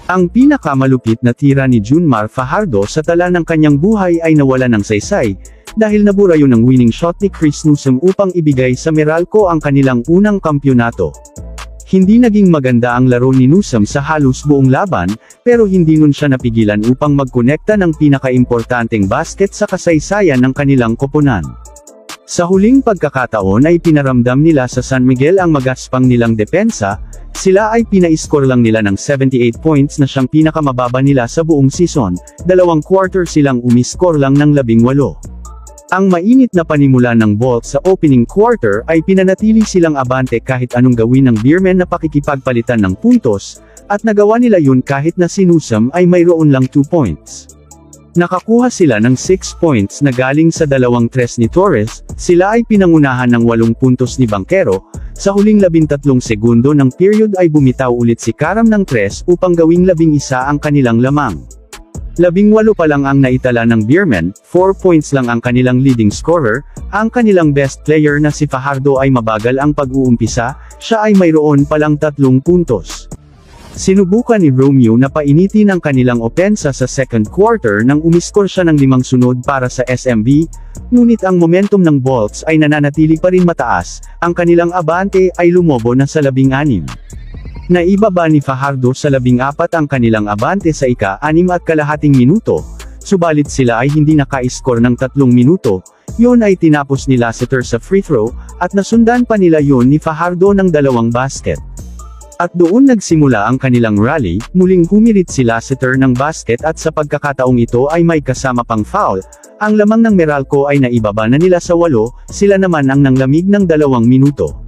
Ang pinakamalupit na tira ni Junmar Fajardo sa tala ng kanyang buhay ay nawala ng saysay, dahil nabura yun ng winning shot ni Chris Newsome upang ibigay sa Meralco ang kanilang unang kampyonato. Hindi naging maganda ang laro ni Newsome sa halos buong laban, pero hindi nun siya napigilan upang magkonekta ng pinakaimportanteng basket sa kasaysayan ng kanilang koponan. Sa huling pagkakataon ay pinaramdam nila sa San Miguel ang magaspang nilang depensa, sila ay pinaiskor lang nila ng 78 points na siyang pinakamababa nila sa buong season, 2 quarter silang umiskor lang ng 18. Ang mainit na panimula ng Bolts sa opening quarter ay pinanatili silang abante kahit anong gawin ng Beermen na pakikipagpalitan ng puntos, at nagawa nila yun kahit na si Newsome ay mayroon lang 2 points. Nakakuha sila ng 6 points na galing sa 2 tres ni Torres, sila ay pinangunahan ng 8 puntos ni Banquero, sa huling 13 segundo ng period ay bumitaw ulit si Karam ng tres upang gawing 11 ang kanilang lamang. 18 pa lang ang naitala ng Beermen, 4 points lang ang kanilang leading scorer, ang kanilang best player na si Fajardo ay mabagal ang pag-uumpisa, siya ay mayroon palang 3 puntos. Sinubukan ni Romeo na painitin ang kanilang opensa sa second quarter nang umiskor siya ng 5 sunod para sa SMB, ngunit ang momentum ng Bolts ay nananatili pa rin mataas, ang kanilang abante ay lumobo na sa 16. Naibaba ni Fajardo sa 14 ang kanilang abante sa ika-6.5 minuto, subalit sila ay hindi nakaiskor ng 3 minuto, yun ay tinapos ni Lassiter sa free throw, at nasundan pa nila yun ni Fajardo ng 2 basket. At doon nagsimula ang kanilang rally, muling humirit si Lassiter ng basket at sa pagkakataong ito ay may kasama pang foul, ang lamang ng Meralco ay naibaba na nila sa 8, sila naman ang nanglamig ng 2 minuto.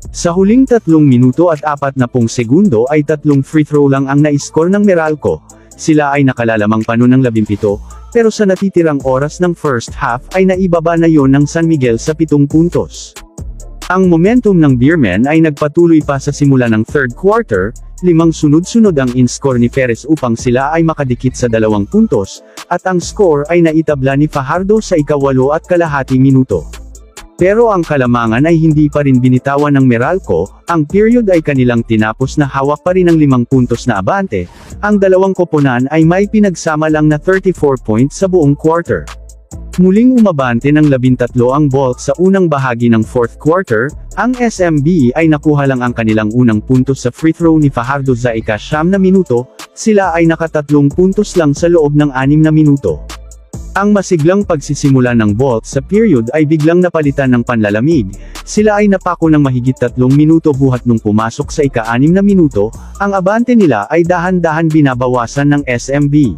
Sa huling 3 minuto at 40 segundo ay 3 free throw lang ang naiskor ng Meralco, sila ay nakalalamang pa noon ng 17, pero sa natitirang oras ng first half ay naibaba na yon ng San Miguel sa 7 puntos. Ang momentum ng Beermen ay nagpatuloy pa sa simula ng third quarter, 5 sunod-sunod ang in-score ni Perez upang sila ay makadikit sa 2 puntos, at ang score ay naitabla ni Fajardo sa ika-8.5 minuto. Pero ang kalamangan ay hindi pa rin binitawan ng Meralco, ang period ay kanilang tinapos na hawak pa rin ang 5 puntos na abante, ang dalawang koponan ay may pinagsama lang na 34 points sa buong quarter. Muling umabante ng 13 ang Bolts sa unang bahagi ng fourth quarter, ang SMB ay nakuha lang ang kanilang unang puntos sa free throw ni Fajardo sa ika-9 na minuto, sila ay naka-3 puntos lang sa loob ng 6 na minuto. Ang masiglang pagsisimula ng Bolts sa period ay biglang napalitan ng panlalamig, sila ay napako ng mahigit 3 minuto buhat nung pumasok sa ika-6 na minuto, ang abante nila ay dahan-dahan binabawasan ng SMB.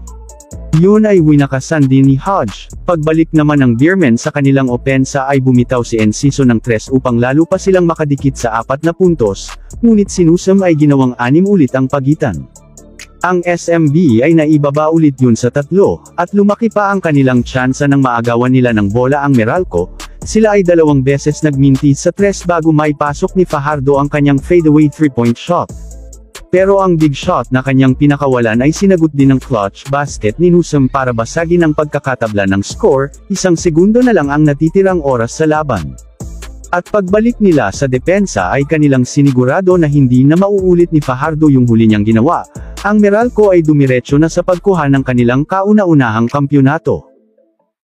Yun ay winakasan din ni Hodge. Pagbalik naman ng Beermen sa kanilang opensa ay bumitaw si Enciso ng 3 upang lalo pa silang makadikit sa 4 na puntos, ngunit si Newsome ay ginawang 6 ulit ang pagitan. Ang SMB ay naibaba ulit yun sa 3, at lumaki pa ang kanilang tsansa ng maagawan nila ng bola ang Meralco, sila ay 2 beses nagminti sa 3 bago may pasok ni Fajardo ang kanyang fadeaway 3-point shot. Pero ang big shot na kanyang pinakawalan ay sinagot din ng clutch basket ni Newsome para basagin ang pagkakatabla ng score, 1 segundo na lang ang natitirang oras sa laban. At pagbalik nila sa depensa ay kanilang sinigurado na hindi na mauulit ni Fajardo yung huli niyang ginawa, ang Meralco ay dumiretso na sa pagkuha ng kanilang kauna-unahang kampyonato.